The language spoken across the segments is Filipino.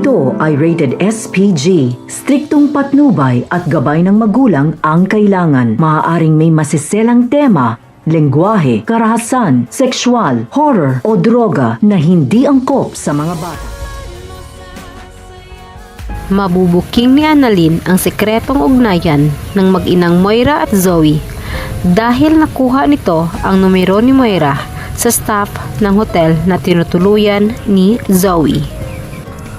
Ito ay rated SPG. Striktong patnubay at gabay ng magulang ang kailangan. Maaaring may masiselang tema, lengguwahe, karahasan, sexual, horror o droga na hindi angkop sa mga bata. Mabubuking ni Annalyn ang sekretong ugnayan ng mag-inang Moira at Zoe dahil nakuha nito ang numero ni Moira sa staff ng hotel na tinutuluyan ni Zoe.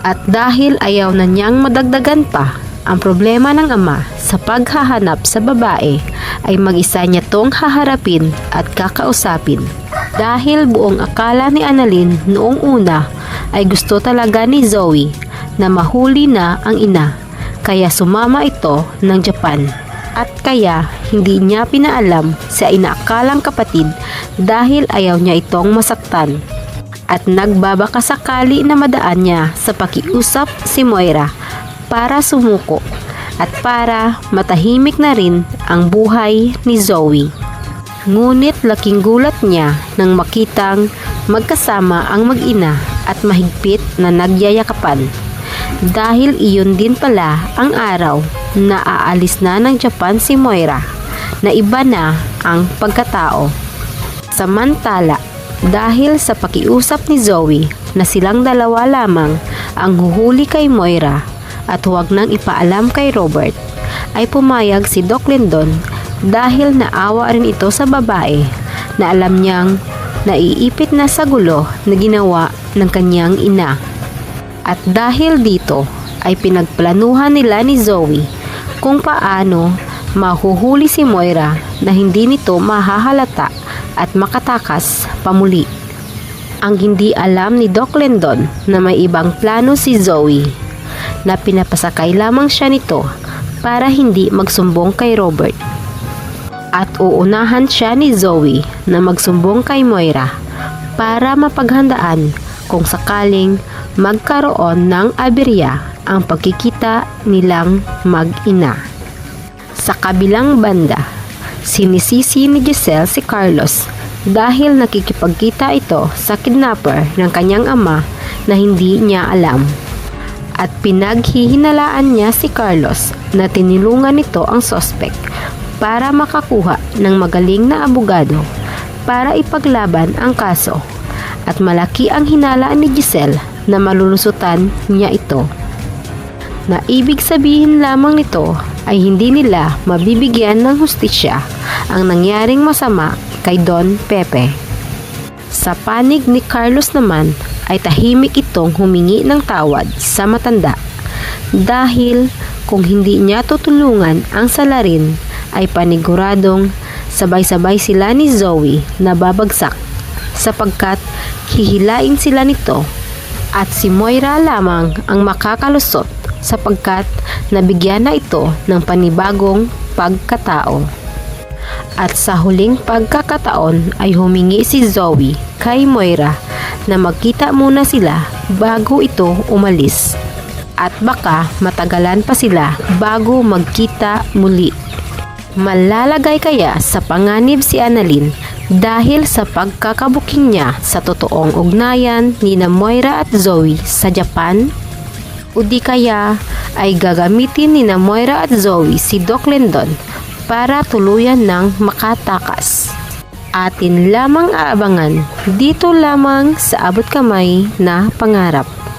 At dahil ayaw na niyang madagdagan pa ang problema ng ama sa paghahanap sa babae, ay mag-isa niya tong haharapin at kakausapin. Dahil buong akala ni Annalyn noong una ay gusto talaga ni Zoe na mahuli na ang ina, kaya sumama ito ng Japan. At kaya hindi niya pinaalam sa inaakalang kapatid dahil ayaw niya itong masaktan. At nagbabakasakali na madaan niya sa pakiusap si Moira para sumuko at para matahimik na rin ang buhay ni Zoe. Ngunit laking gulat niya nang makitang magkasama ang mag-ina at mahigpit na nagyayakapan. Dahil iyon din pala ang araw na aalis na ng Japan si Moira, na iba na ang pagkatao. Samantala, dahil sa pakiusap ni Zoe na silang dalawa lamang ang huhuli kay Moira at huwag nang ipaalam kay Robert, ay pumayag si Doc Lindon dahil naawa rin ito sa babae na alam niyang naiipit na sa gulo na ginawa ng kanyang ina. At dahil dito ay pinagplanuhan nila ni Zoe kung paano mahuhuli si Moira na hindi nito mahahalata at makatakas pamuli. Ang hindi alam ni Doc Lindon na may ibang plano si Zoe, na pinapasakay lamang siya nito para hindi magsumbong kay Robert. At uunahan siya ni Zoe na magsumbong kay Moira para mapaghandaan kung sakaling magkaroon ng aberya ang pagkikita nilang mag-ina. Sa kabilang banda, sinisisi ni Giselle si Carlos dahil nakikipagkita ito sa kidnapper ng kanyang ama na hindi niya alam. At pinaghihinalaan niya si Carlos na tinulungan nito ang suspect para makakuha ng magaling na abogado para ipaglaban ang kaso. At malaki ang hinalaan ni Giselle na malulusutan niya ito. Na ibig sabihin lamang nito ay hindi nila mabibigyan ng hustisya ang nangyaring masama kay Don Pepe. Sa panig ni Carlos naman ay tahimik itong humingi ng tawad sa matanda dahil kung hindi niya tutulungan ang salarin ay paniguradong sabay-sabay sila ni Zoe na babagsak sapagkat hihilain sila nito at si Moira lamang ang makakalusot sapagkat nabigyan na ito ng panibagong pagkatao. At sa huling pagkakataon ay humingi si Zoe kay Moira na magkita muna sila bago ito umalis. At baka matagalan pa sila bago magkita muli. Malalagay kaya sa panganib si Annalyn dahil sa pagkakabuking niya sa totoong ugnayan ni na Moira at Zoe sa Japan? O di kaya ay gagamitin ni na Moira at Zoe si Doc Lindon para tuluyan ng makatakas? Atin lamang aabangan dito lamang sa Abot Kamay na Pangarap.